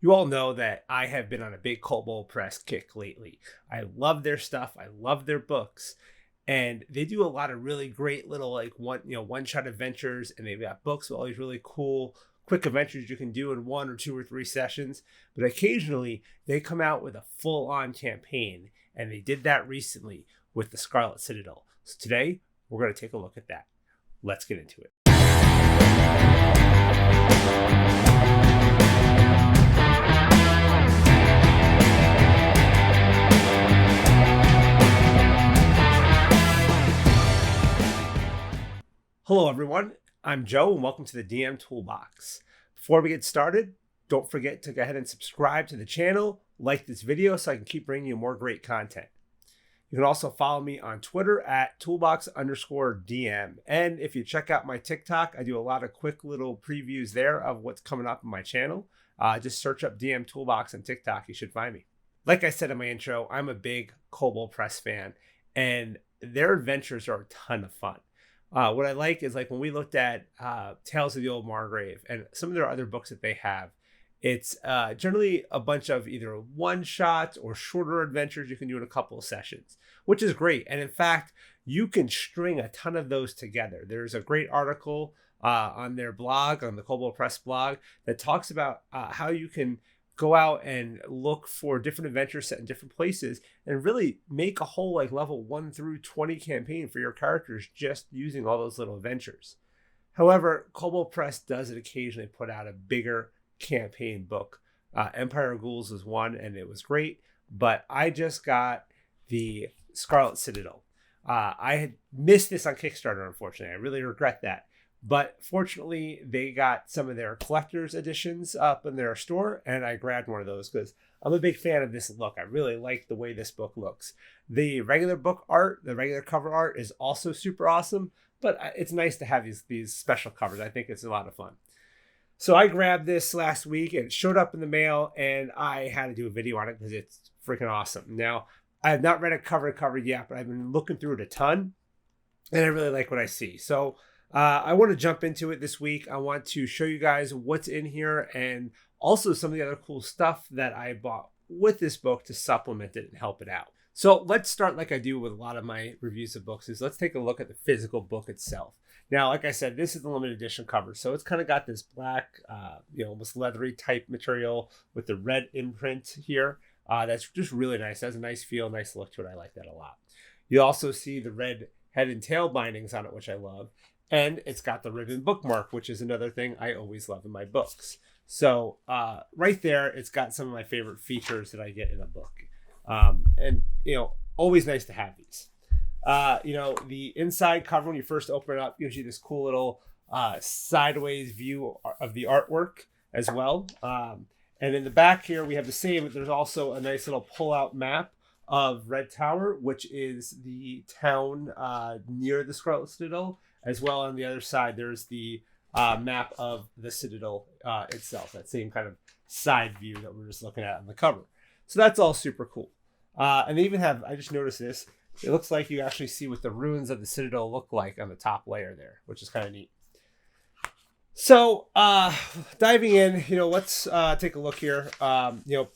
You all know that I have been on a big Kobold Press kick lately. I love their stuff. I love their books. And they do a lot of really great little one-shot adventures, and they've got books with all these really cool quick adventures you can do in 1 or 2 or 3 sessions. But occasionally they come out with a full-on campaign, and they did that recently with the Scarlet Citadel. So today we're going to take a look at that. Let's get into it. Hello everyone, I'm Joe and welcome to the DM Toolbox. Before we get started, don't forget to go ahead and subscribe to the channel, like this video so I can keep bringing you more great content. You can also follow me on Twitter at toolbox_DM. And if you check out my TikTok, I do a lot of quick little previews there of what's coming up in my channel. Just search up DM Toolbox on TikTok, you should find me. Like I said in my intro, I'm a big Kobold Press fan and their adventures are a ton of fun. What I like is when we looked at Tales of the Old Margrave and some of their other books that they have, it's generally a bunch of either one-shots or shorter adventures you can do in a couple of sessions, which is great. And in fact, you can string a ton of those together. There's a great article on their blog, on the Kobold Press blog, that talks about how you can go out and look for different adventures set in different places and really make a whole level 1 through 20 campaign for your characters just using all those little adventures. However, Kobold Press does occasionally put out a bigger campaign book. Empire of Ghouls was one and it was great, but I just got the Scarlet Citadel. I had missed this on Kickstarter, unfortunately. I really regret that. But fortunately, they got some of their collector's editions up in their store, and I grabbed one of those because I'm a big fan of this look. I really like the way this book looks. The regular book art, the regular cover art is also super awesome, but it's nice to have these special covers. I think it's a lot of fun. So I grabbed this last week, and it showed up in the mail, and I had to do a video on it because it's freaking awesome. Now, I have not read it cover to cover yet, but I've been looking through it a ton, and I really like what I see. So I want to jump into it this week. I want to show you guys what's in here and also some of the other cool stuff that I bought with this book to supplement it and help it out. So let's start like I do with a lot of my reviews of books is let's take a look at the physical book itself. Now, like I said, this is the limited edition cover. So it's kind of got this black, almost leathery type material with the red imprint here. That's just really nice. It has a nice feel, nice look to it. I like that a lot. You also see the red head and tail bindings on it, which I love. And it's got the ribbon bookmark, which is another thing I always love in my books. So right there, it's got some of my favorite features that I get in a book. Always nice to have these. The inside cover, when you first open it up, gives you this cool little sideways view of the artwork as well. And in the back here, we have the same, but there's also a nice little pull-out map of Red Tower, which is the town near the Scarlet Citadel. As well, on the other side, there's the map of the Citadel itself, that same kind of side view that we're just looking at on the cover. So that's all super cool. And they even have, I just noticed this, it looks like you actually see what the ruins of the Citadel look like on the top layer there, which is kind of neat. So diving in, let's take a look here.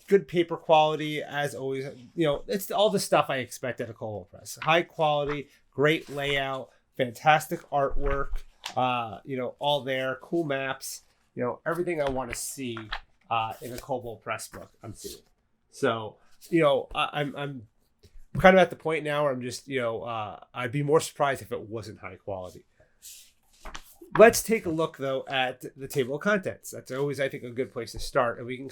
Good paper quality, as always. It's all the stuff I expect at a Kobold Press. High quality, great layout, fantastic artwork, all there, cool maps, everything I want to see in a Kobold Press book, I'm seeing. So, I'm kind of at the point now where I'm just, I'd be more surprised if it wasn't high quality. Let's take a look, though, at the table of contents. That's always, I think, a good place to start. And we can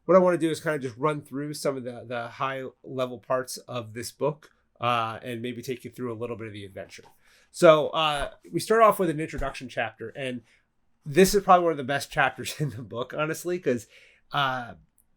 what I want to do is kind of just run through some of the high-level parts of this book and maybe take you through a little bit of the adventure. So we start off with an introduction chapter, and this is probably one of the best chapters in the book, honestly, because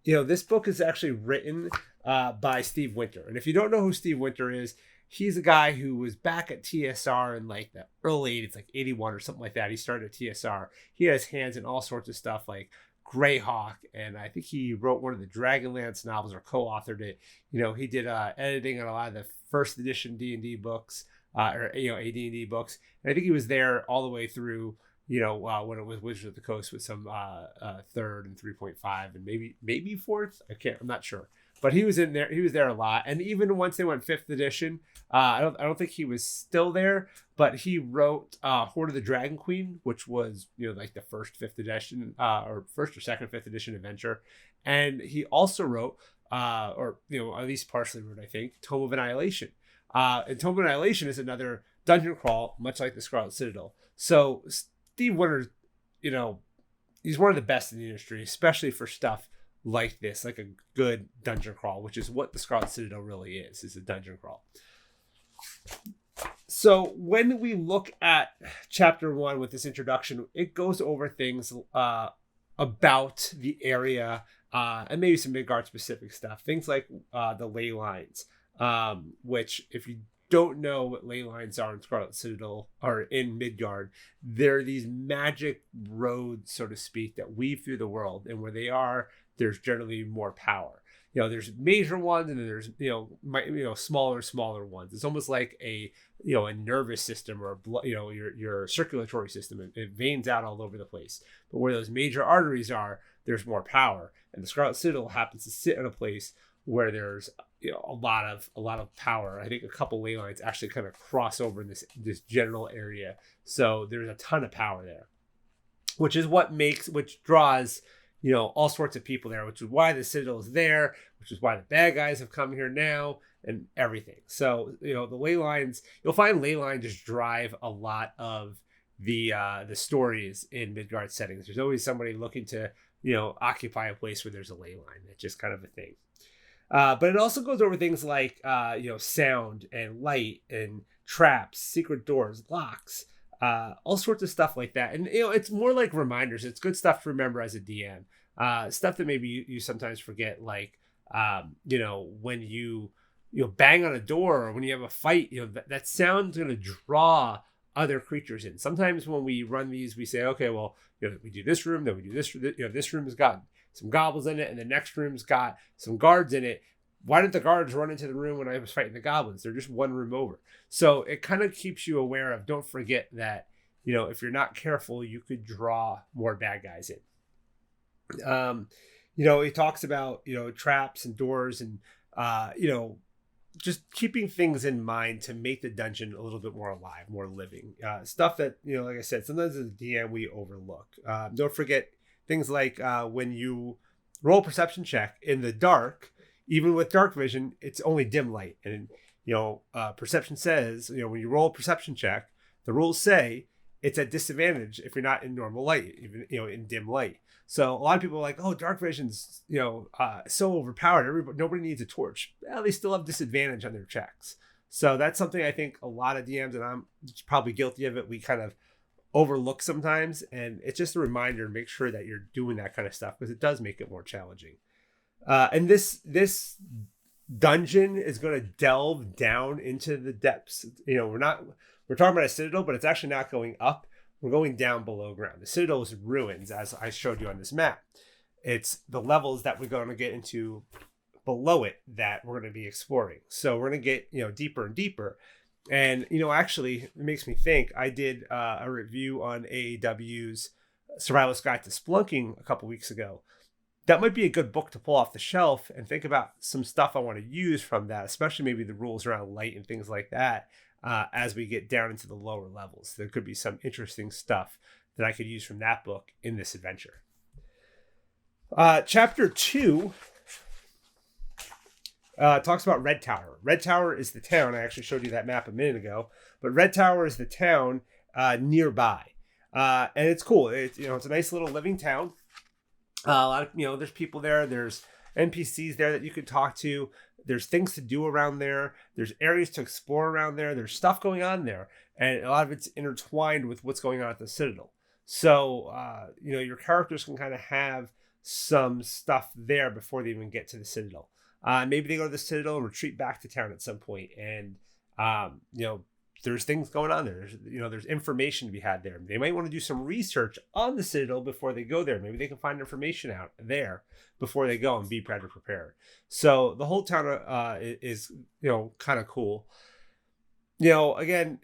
this book is actually written by Steve Winter. And if you don't know who Steve Winter is, he's a guy who was back at TSR in the early 80s, 81 or something like that. He started at TSR. He has hands in all sorts of stuff like Greyhawk, and I think he wrote one of the Dragonlance novels or co-authored it. He did editing on a lot of the first edition D&D books. AD&D books. And I think he was there all the way through, when it was Wizards of the Coast with some third and 3.5 and maybe fourth. I'm not sure. But he was in there. He was there a lot. And even once they went 5th edition, I don't think he was still there, but he wrote Hoard of the Dragon Queen, which was, like the first 5th edition or first or second 5th edition adventure. And he also wrote, or at least partially wrote, I think, Tome of Annihilation. And Tome of Annihilation is another dungeon crawl, much like the Scarlet Citadel. So Steve Winter, he's one of the best in the industry, especially for stuff like this, like a good dungeon crawl, which is what the Scarlet Citadel really is a dungeon crawl. So when we look at chapter 1 with this introduction, it goes over things about the area and maybe some Midgard specific stuff, things like the ley lines, which if you don't know what ley lines are in Scarlet Citadel or in Midgard, they're these magic roads, so to speak, that weave through the world, and where they are, there's generally more power. There's major ones, and then there's smaller ones. It's almost like a nervous system or your circulatory system. It veins out all over the place. But where those major arteries are, there's more power. And the Scarlet Citadel happens to sit in a place where there's a lot of power. I think a couple ley lines actually kind of cross over in this general area. So there's a ton of power there, which draws all sorts of people there, which is why the Citadel is there, which is why the bad guys have come here now and everything. So, the ley lines, you'll find ley lines just drive a lot of the stories in Midgard settings. There's always somebody looking to, occupy a place where there's a ley line. It's just kind of a thing. But it also goes over things like, sound and light and traps, secret doors, locks, all sorts of stuff like that. And, it's more like reminders. It's good stuff to remember as a DM. Stuff that maybe you sometimes forget, like, when you bang on a door or when you have a fight, that sound's going to draw other creatures in. Sometimes when we run these, we say, okay, well, we do this room, then we do this, this room has got some goblins in it, and the next room's got some guards in it. Why didn't the guards run into the room when I was fighting the goblins? They're just one room over. So it kind of keeps you aware of, don't forget that, if you're not careful, you could draw more bad guys in. He talks about, traps and doors and, just keeping things in mind to make the dungeon a little bit more alive, more living. Stuff that, like I said, sometimes as a DM we overlook. Don't forget things like when you roll a perception check in the dark, even with dark vision, it's only dim light. And, perception says, when you roll a perception check, the rules say it's at disadvantage if you're not in normal light, even, in dim light. So a lot of people are like, oh, dark vision's, so overpowered. Nobody needs a torch. Well, they still have disadvantage on their checks. So that's something I think a lot of DMs, and I'm probably guilty of it, we kind of overlook sometimes. And it's just a reminder to make sure that you're doing that kind of stuff, because it does make it more challenging. And this dungeon is going to delve down into the depths. We're talking about a citadel, but it's actually not going up. We're going down below ground. The Citadel is ruins, as I showed you on this map. It's the levels that we're going to get into below it that we're going to be exploring. So we're going to get, deeper and deeper. And, actually, it makes me think, I did a review on AAW's Survivalist Guide to Splunking a couple weeks ago. That might be a good book to pull off the shelf and think about some stuff I want to use from that, especially maybe the rules around light and things like that. As we get down into the lower levels, there could be some interesting stuff that I could use from that book in this adventure. Chapter 2 talks about Red Tower. Red Tower is the town. I actually showed you that map a minute ago, but Red Tower is the town nearby, and it's cool. It's a nice little living town. A lot of there's people there. There's NPCs there that you could talk to. There's things to do around there. There's areas to explore around there. There's stuff going on there. And a lot of it's intertwined with what's going on at the Citadel. So, your characters can kind of have some stuff there before they even get to the Citadel. Maybe they go to the Citadel and retreat back to town at some point. And, there's things going on there. There's information to be had there. They might want to do some research on the Citadel before they go there. Maybe they can find information out there before they go and be better prepared. So the whole town is kind of cool. Again,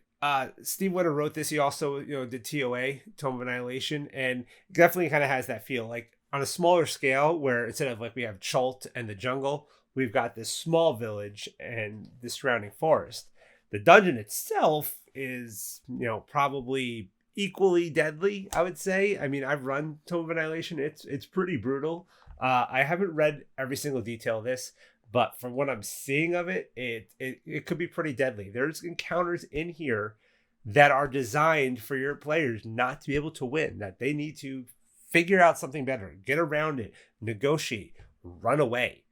Steve Winter wrote this. He also, did TOA, Tome of Annihilation, and definitely kind of has that feel, like on a smaller scale, where instead of like we have Chult and the jungle, we've got this small village and the surrounding forest. The dungeon itself is, probably equally deadly, I would say. I mean, I've run Tome of Annihilation. It's pretty brutal. I haven't read every single detail of this, but from what I'm seeing of it, it could be pretty deadly. There's encounters in here that are designed for your players not to be able to win, that they need to figure out something better, get around it, negotiate, run away.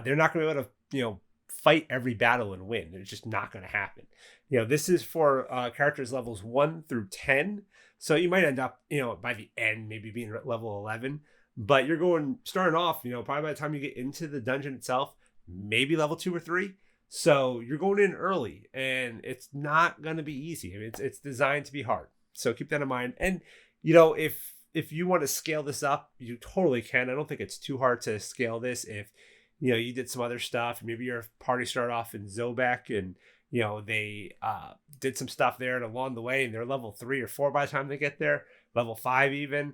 They're not going to be able to, fight every battle and win. It's just not going to happen. This is for characters levels 1 through 10. So you might end up, by the end, maybe being at level 11, but you're starting off, probably by the time you get into the dungeon itself, maybe level 2 or 3. So you're going in early, and it's not going to be easy. I mean, it's designed to be hard. So keep that in mind. And, if you want to scale this up, you totally can. I don't think it's too hard to scale this. If, you did some other stuff, maybe your party started off in Zobek and, they did some stuff there, and along the way, and they're level 3 or 4 by the time they get there, level 5 even,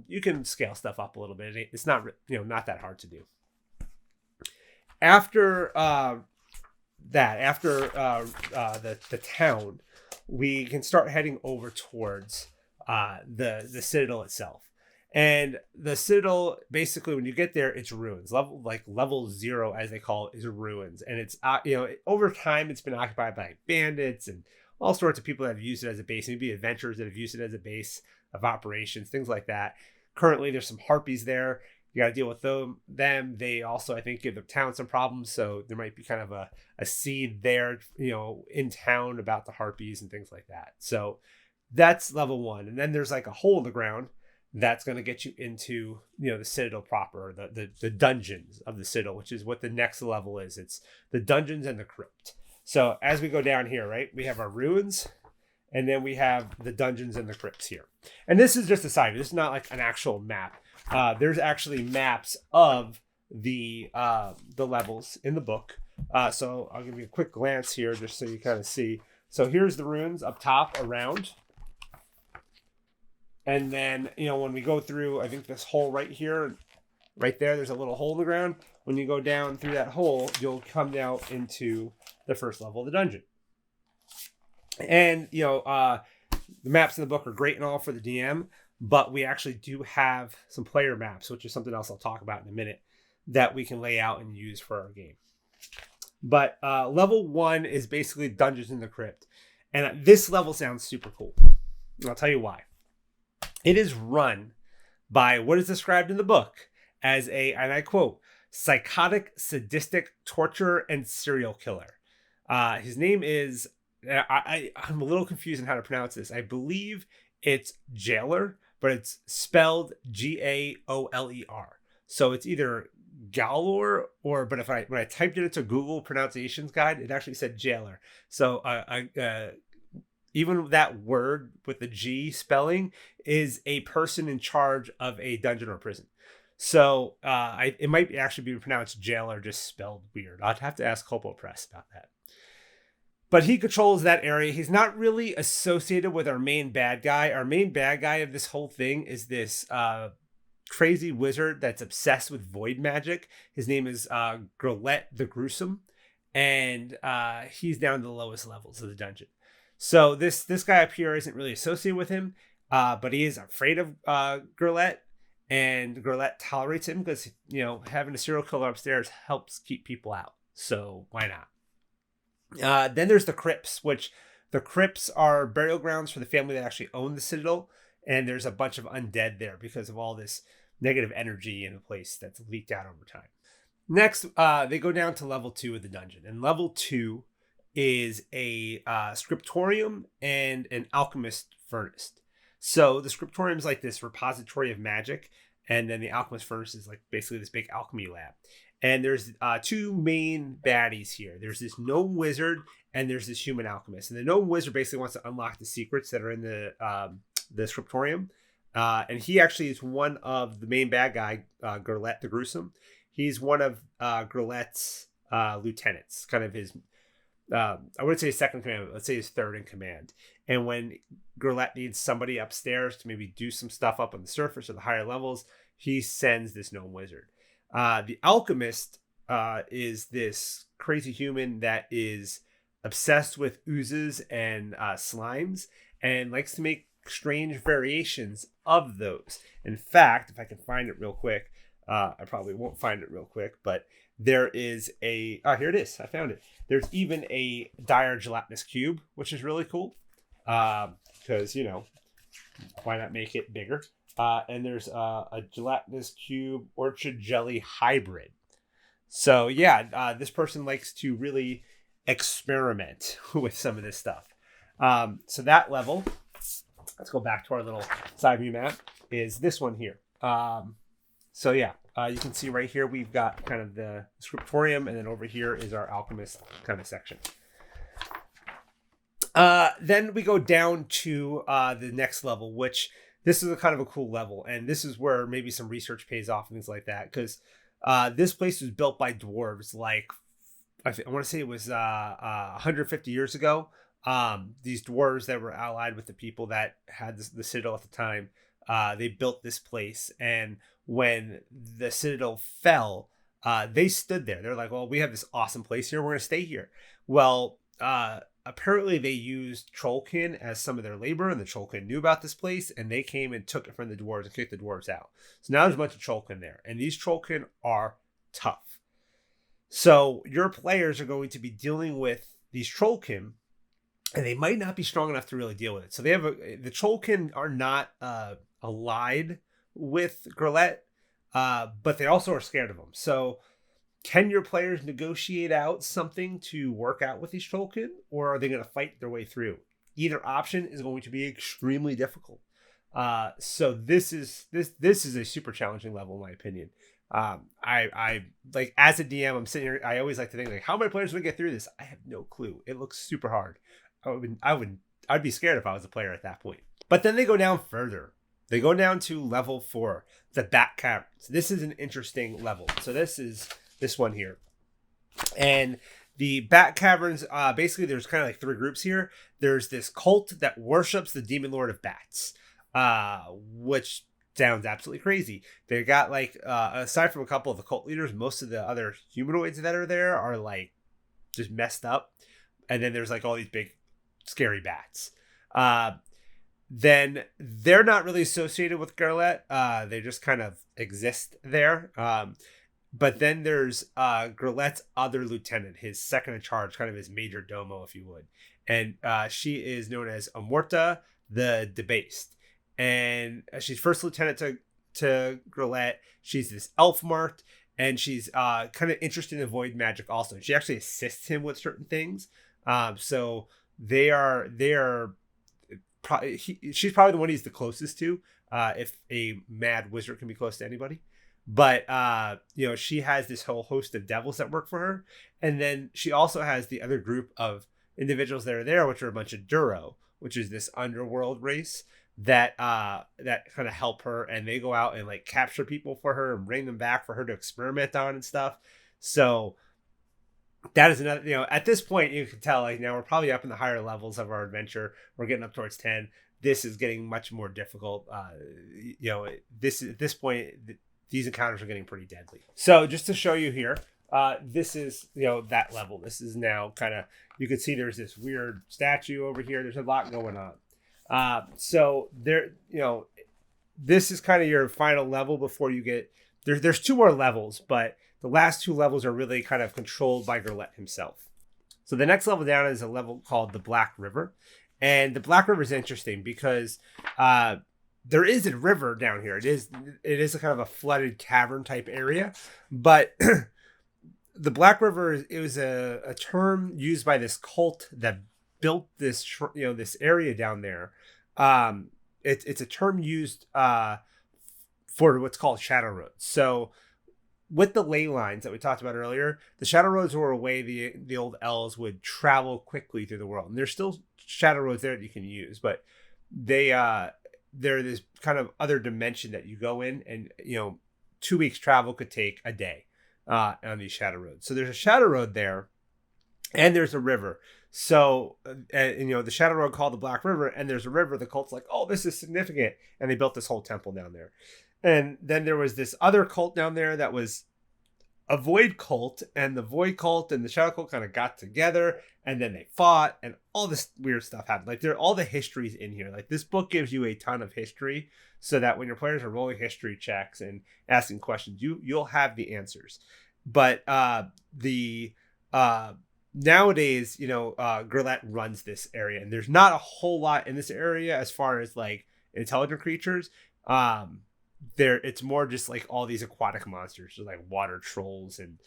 you can scale stuff up a little bit. It's not, not that hard to do. After the town, we can start heading over towards the Citadel itself. And the Citadel, basically, when you get there, it's ruins. Level 0, as they call it, is ruins. And it's, over time, it's been occupied by bandits and all sorts of people that have used it as a base. Maybe adventurers that have used it as a base of operations, things like that. Currently, there's some harpies there. You got to deal with them. They also, I think, give the town some problems. So there might be kind of a seed there, in town about the harpies and things like that. So that's level 1. And then there's like a hole in the ground that's going to get you into, the Citadel proper, the dungeons of the Citadel, which is what the next level is. It's the dungeons and the crypt. So as we go down here, right, we have our ruins, and then we have the dungeons and the crypts here. And this is just a side. This is not like an actual map. There's actually maps of the levels in the book. So I'll give you a quick glance here just so you kind of see. So here's the ruins up top around. And then, when we go through, I think this hole right here, right there, there's a little hole in the ground. When you go down through that hole, you'll come down into the first level of the dungeon. And, the maps in the book are great and all for the DM, but we actually do have some player maps, which is something else I'll talk about in a minute, that we can lay out and use for our game. But level 1 is basically Dungeons in the Crypt. And this level sounds super cool. And I'll tell you why. It is run by what is described in the book as and I quote, psychotic, sadistic torturer and serial killer. His name is, I'm a little confused on how to pronounce this. I believe it's Jailer, but it's spelled Gaoler. So it's either Galor but when I typed it into Google pronunciations guide, it actually said Jailer. So even that word with the G spelling is a person in charge of a dungeon or prison. So it might actually be pronounced Jailer, just spelled weird. I'd have to ask Kobold Press about that. But he controls that area. He's not really associated with our main bad guy. Our main bad guy of this whole thing is this crazy wizard that's obsessed with void magic. His name is Scarlet the Gruesome. And he's down to the lowest levels of the dungeon. So this guy up here isn't really associated with him, but he is afraid of Scarlet, and Scarlet tolerates him because, having a serial killer upstairs helps keep people out. So why not? Then there's the crypts, which the crypts are burial grounds for the family that actually own the Citadel, and there's a bunch of undead there because of all this negative energy in a place that's leaked out over time. Next, they go down to level 2 of the dungeon, and level 2 is a scriptorium and an alchemist furnace. So the scriptorium is like this repository of magic, and then the alchemist furnace is like basically this big alchemy lab. And there's 2 main baddies here. There's this gnome wizard and there's this human alchemist. And the gnome wizard basically wants to unlock the secrets that are in the scriptorium. And he actually is one of the main bad guy, Scarlet the Gruesome. He's one of Scarlet's lieutenants, kind of his I wouldn't say second in command, but let's say he's third in command. And when Gurlet needs somebody upstairs to maybe do some stuff up on the surface or the higher levels, he sends this gnome wizard. The alchemist is this crazy human that is obsessed with oozes and slimes and likes to make strange variations of those. In fact, if I can find it real quick, I probably won't find it real quick, but there is here it is. I found it. There's even a dire gelatinous cube, which is really cool. Because, why not make it bigger? And there's a gelatinous cube orchid jelly hybrid. So yeah, this person likes to really experiment with some of this stuff. So that level, let's go back to our little side view map, is this one here. So yeah, you can see right here, we've got kind of the scriptorium, and then over here is our alchemist kind of section. Then we go down to the next level, which this is a kind of a cool level. And this is where maybe some research pays off and things like that. Because this place was built by dwarves, like, I want to say it was 150 years ago. These dwarves that were allied with the people that had the Citadel at the time, they built this place. And when the Citadel fell, they stood there. They're like, well, we have this awesome place here. We're going to stay here. Well, apparently they used Trollkin as some of their labor, and the Trollkin knew about this place, and they came and took it from the dwarves and kicked the dwarves out. So now there's a bunch of Trollkin there, and these Trollkin are tough. So your players are going to be dealing with these Trollkin, and they might not be strong enough to really deal with it. So they have the Trollkin are not allied with Gurlet, but they also are scared of them. So can your players negotiate out something to work out with these Trollkin, or are they going to fight their way through? Either option is going to be extremely difficult. So this is a super challenging level, in my opinion. I like, as a DM, I'm sitting here, I always like to think, like, how many players would get through this? I have no clue. It looks super hard. I'd be scared if I was a player at that point. But then they go down further. They go down to level 4, the Bat Caverns. This is an interesting level. So this is this one here. And the Bat Caverns, basically there's kind of like 3 groups here. There's this cult that worships the Demon Lord of Bats, which sounds absolutely crazy. They got like, aside from a couple of the cult leaders, most of the other humanoids that are there are like just messed up. And then there's like all these big scary bats. Then they're not really associated with Gurlet. They just kind of exist there. But then there's Gurlet's other lieutenant, his second in charge, kind of his major domo, if you would. And she is known as Amorta the Debased. And she's first lieutenant to Gurlet. She's this elf marked, and she's kind of interested in void magic also. She actually assists him with certain things. So she's probably the one he's the closest to, if a mad wizard can be close to anybody. But she has this whole host of devils that work for her, and then she also has the other group of individuals that are there, which are a bunch of Duro, which is this underworld race that kind of help her, and they go out and like capture people for her and bring them back for her to experiment on and stuff. So that is another, at this point you can tell, like, now we're probably up in the higher levels of our adventure. We're getting up towards 10. This is getting much more difficult. At this point, these encounters are getting pretty deadly. So just to show you here, this is, that level. This is now kind of, you can see there's this weird statue over here. There's a lot going on. So there, this is kind of your final level before you get, there's 2 more levels, but the last 2 levels are really kind of controlled by Gurlet himself. So the next level down is a level called the Black River. And the Black River is interesting because there is a river down here. It is a kind of a flooded cavern type area. But the Black River, it was a term used by this cult that built this, this area down there. It's a term used for what's called shadow roads. So with the ley lines that we talked about earlier, the shadow roads were a way the old elves would travel quickly through the world. And there's still shadow roads there that you can use, but they're this kind of other dimension that you go in, and 2 weeks travel could take a day on these shadow roads. So there's a shadow road there, and there's a river. So, and the Shadow Road called the Black River, and there's a river. The cult's like, oh, this is significant. And they built this whole temple down there. And then there was this other cult down there that was a Void cult, and the Void cult and the Shadow cult kind of got together, and then they fought, and all this weird stuff happened. Like, all the histories in here. Like, this book gives you a ton of history, so that when your players are rolling history checks and asking questions, you'll have the answers. But nowadays, Gurlat runs this area, and there's not a whole lot in this area as far as like intelligent creatures. It's more just like all these aquatic monsters, so like water trolls and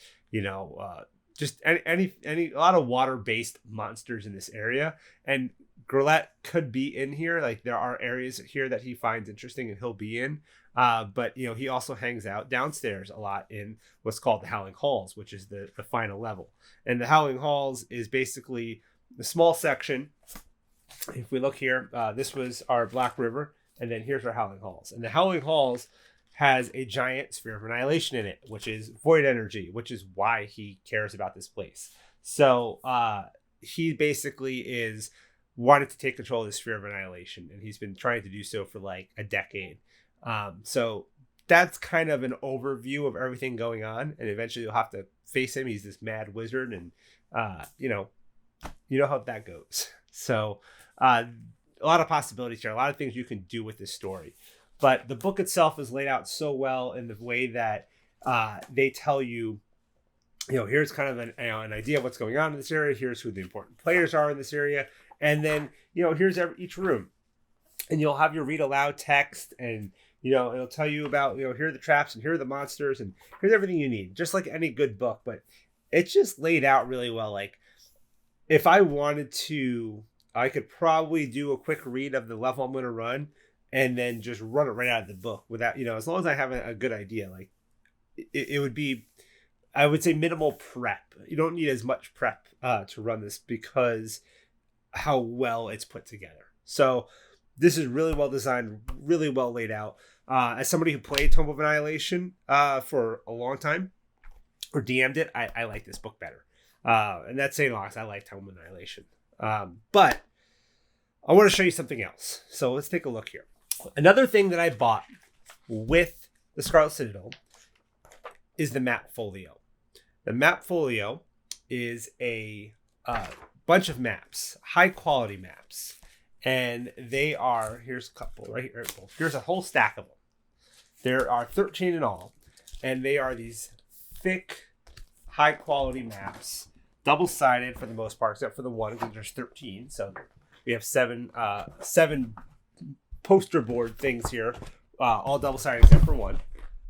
just any a lot of water based monsters in this area. And Gurlat could be in here. Like, there are areas here that he finds interesting and he'll be in. But he also hangs out downstairs a lot in what's called the Howling Halls, which is the final level. And the Howling Halls is basically the small section. If we look here, this was our Black River, and then here's our Howling Halls. And the Howling Halls has a giant sphere of annihilation in it, which is void energy, which is why he cares about this place. So he basically is wanted to take control of the sphere of annihilation, and he's been trying to do so for like a decade. So that's kind of an overview of everything going on, and eventually you'll have to face him. He's this mad wizard, and you know how that goes. So a lot of possibilities here, a lot of things you can do with this story. But the book itself is laid out so well in the way that they tell you, here's kind of an idea of what's going on in this area. Here's who the important players are in this area. And then, here's each room. And you'll have your read aloud text, and, it'll tell you about, here are the traps, and here are the monsters, and here's everything you need. Just like any good book, but it's just laid out really well. Like, if I wanted to, I could probably do a quick read of the level I'm going to run, and then just run it right out of the book without, as long as I have a good idea. Like, it would be, I would say, minimal prep. You don't need as much prep to run this because how well it's put together. So this is really well designed, really well laid out. As somebody who played Tomb of Annihilation for a long time, or DM'd it, I like this book better. And that's saying a lot, 'cause I like Tomb of Annihilation. But I want to show you something else. So let's take a look here. Another thing that I bought with the Scarlet Citadel is the Map Folio. The Map Folio is a bunch of maps, high quality maps. And they are, here's a couple right here. Here's a whole stack of them. There are 13 in all. And they are these thick, high quality maps, double-sided for the most part, except for the one, because there's 13. So we have seven poster board things here, all double-sided except for one,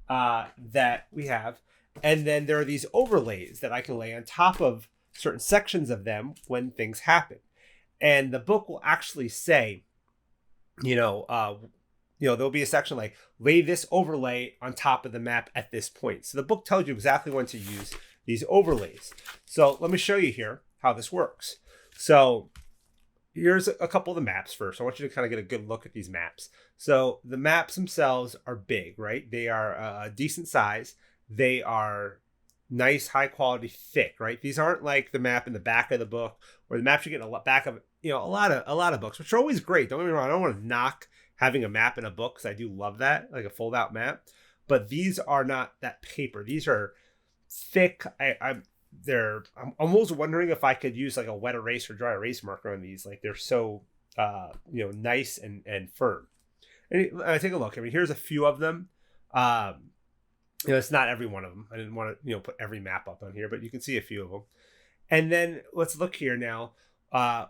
that we have. And then there are these overlays that I can lay on top of certain sections of them when things happen. And the book will actually say, there'll be a section like, lay this overlay on top of the map at this point. So the book tells you exactly when to use these overlays. So let me show you here how this works. So here's a couple of the maps first. I want you to kind of get a good look at these maps. So the maps themselves are big, right? They are a decent size. They are nice, high quality, thick, right? These aren't like the map in the back of the book, or the maps you get in the back of, a lot of books, which are always great. Don't get me wrong. I don't want to knock having a map in a book, because I do love that, like a fold out map. But these are not that paper. These are thick. I'm almost wondering if I could use like a wet erase or dry erase marker on these. Like, they're so nice and firm. And take a look. I mean, here's a few of them. It's not every one of them. I didn't want to put every map up on here, but you can see a few of them. And then let's look here now.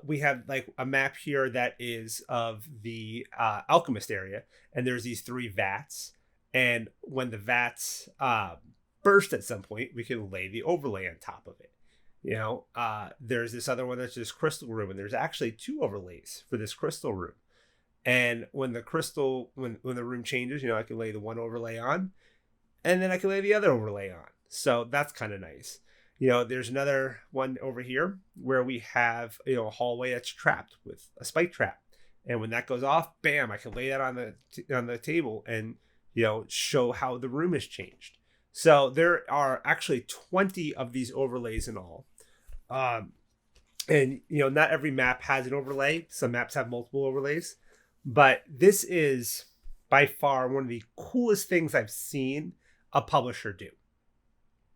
We have like a map here that is of the alchemist area, and there's these 3 vats. And when the vats burst at some point, we can lay the overlay on top of it. There's this other one that's this crystal room, and there's actually 2 overlays for this crystal room. And when the room changes, I can lay the one overlay on, and then I can lay the other overlay on. So that's kind of nice. There's another one over here where we have, a hallway that's trapped with a spike trap. And when that goes off, bam, I can lay that on the table and, show how the room has changed. So there are actually 20 of these overlays in all. And, not every map has an overlay. Some maps have multiple overlays. But this is by far one of the coolest things I've seen a publisher do.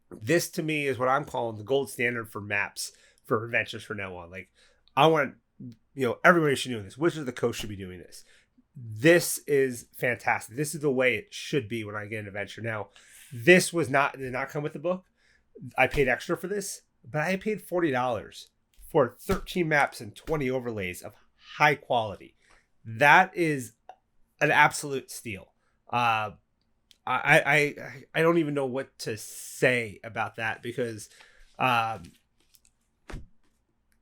This to me is what I'm calling the gold standard for maps for adventures from now on. Like, I want, everybody should be doing this. Wizards of the Coast should be doing this. This is fantastic. This is the way it should be when I get an adventure. Now, this did not come with the book. I paid extra for this, but I paid $40 for 13 maps and 20 overlays of high quality. That is an absolute steal. I don't even know what to say about that, because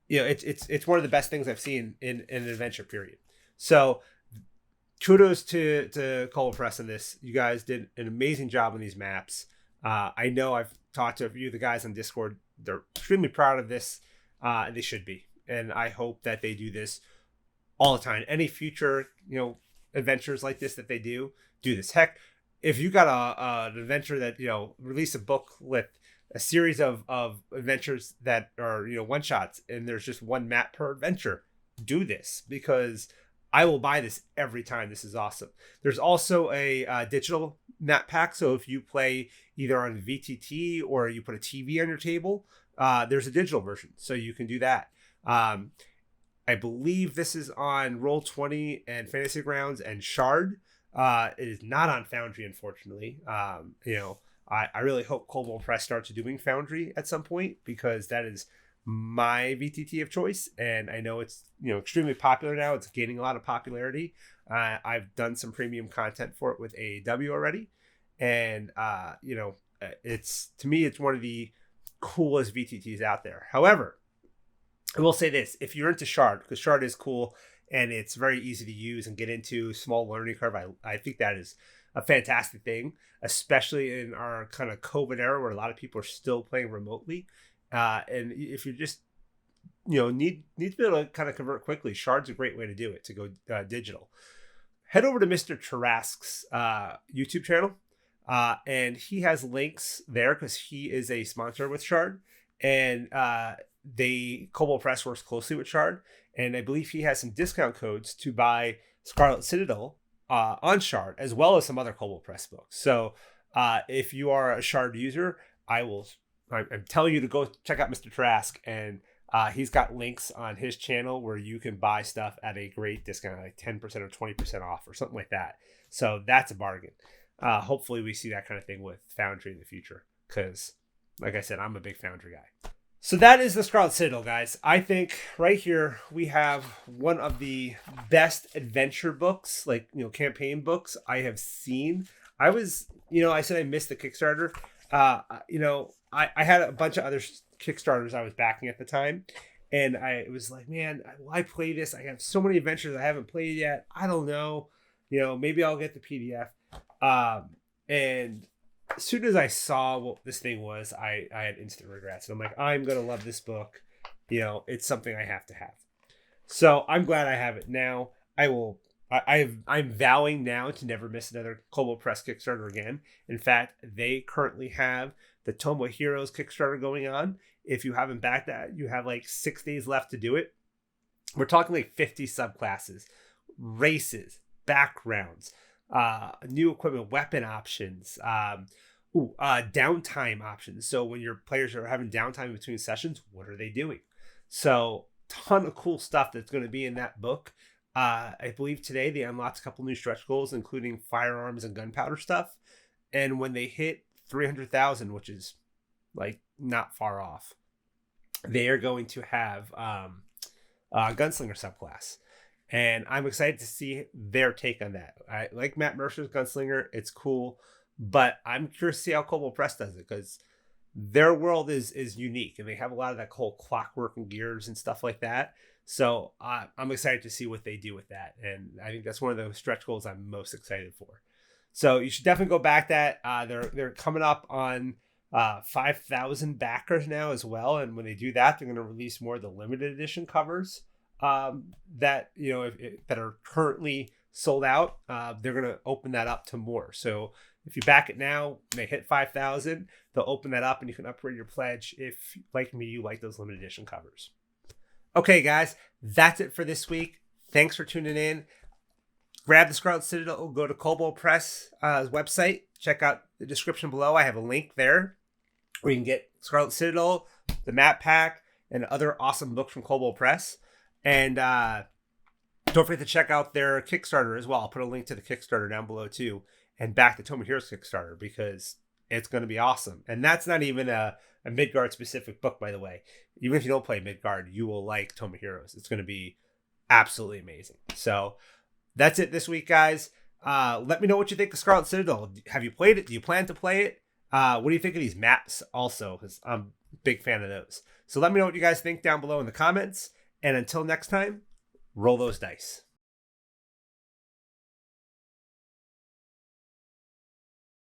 it's one of the best things I've seen in an adventure period. So kudos to Kobold Press on this. You guys did an amazing job on these maps. I know I've talked to a few of the guys on Discord. They're extremely proud of this, and they should be. And I hope that they do this all the time. Any future, adventures like this that they do this. Heck, if you got an adventure that, release a book with a series of adventures that are, one shots, and there's just one map per adventure, do this, because I will buy this every time. This is awesome. There's also a digital map pack. So if you play either on VTT or you put a TV on your table, there's a digital version. So you can do that. I believe this is on Roll20 and Fantasy Grounds and Shard. It is not on Foundry, unfortunately. I really hope Kobold Press starts doing Foundry at some point, because that is my VTT of choice, and I know it's extremely popular now. It's gaining a lot of popularity. I've done some premium content for it with AAW already, and it's, to me, it's one of the coolest VTTs out there. However, I will say this: if you're into Shard, because Shard is cool and it's very easy to use and get into, small learning curve, I think that is a fantastic thing, especially in our kind of COVID era where a lot of people are still playing remotely. And if you just, need to be able to kind of convert quickly, Shard's a great way to do it, to go digital. Head over to Mr. Tarask's YouTube channel, and he has links there because he is a sponsor with Shard, and Kobold Press works closely with Shard, and I believe he has some discount codes to buy Scarlet Citadel on Shard, as well as some other Kobold Press books. So if you are a Shard user, I'm telling you to go check out Mr. Tarask, and he's got links on his channel where you can buy stuff at a great discount, like 10% or 20% off or something like that. So that's a bargain. Hopefully we see that kind of thing with Foundry in the future, because, like I said, I'm a big Foundry guy. So that is the Scarlet Citadel, guys. I think right here we have one of the best adventure books, like, campaign books I have seen. I said I missed the Kickstarter. I had a bunch of other Kickstarters I was backing at the time, and I was like, man, why play this? I have so many adventures I haven't played yet. I don't know. Maybe I'll get the PDF. And as soon as I saw what this thing was, I had instant regrets. And I'm like, I'm going to love this book. It's something I have to have. So I'm glad I have it now. I'm vowing now to never miss another Kobold Press Kickstarter again. In fact, they currently have the Tomo Heroes Kickstarter going on. If you haven't backed that, you have like 6 days left to do it. We're talking like 50 subclasses, races, backgrounds, new equipment, weapon options, downtime options. So when your players are having downtime between sessions, what are they doing? So ton of cool stuff that's going to be in that book. I believe today they unlocked a couple new stretch goals, including firearms and gunpowder stuff. And when they hit 300,000, which is like not far off, they are going to have a gunslinger subclass. And I'm excited to see their take on that. I like Matt Mercer's Gunslinger. It's cool. But I'm curious to see how Kobold Press does it, because their world is unique. And they have a lot of that whole clockwork and gears and stuff like that. So I'm excited to see what they do with that. And I think that's one of the stretch goals I'm most excited for. So you should definitely go back that. They're coming up on 5,000 backers now as well. And when they do that, they're going to release more of the limited edition covers that that are currently sold out. They're going to open that up to more. So if you back it now, they hit 5,000, they'll open that up and you can upgrade your pledge if, like me, you like those limited edition covers. Okay, guys, that's it for this week. Thanks for tuning in. Grab the Scarlet Citadel, go to Kobold Press website. Check out the description below. I have a link there where you can get Scarlet Citadel, the map pack, and other awesome books from Kobold Press. And don't forget to check out their Kickstarter as well. I'll put a link to the Kickstarter down below too, and back the Tome of Heroes Kickstarter because it's going to be awesome. And that's not even a Midgard specific book, by the way. Even if you don't play Midgard, you will like Tome of Heroes. It's going to be absolutely amazing. So that's it this week, guys. Let me know what you think of Scarlet Citadel. Have you played it? Do you plan to play it? What do you think of these maps also? Because I'm a big fan of those. So let me know what you guys think down below in the comments. And until next time, roll those dice.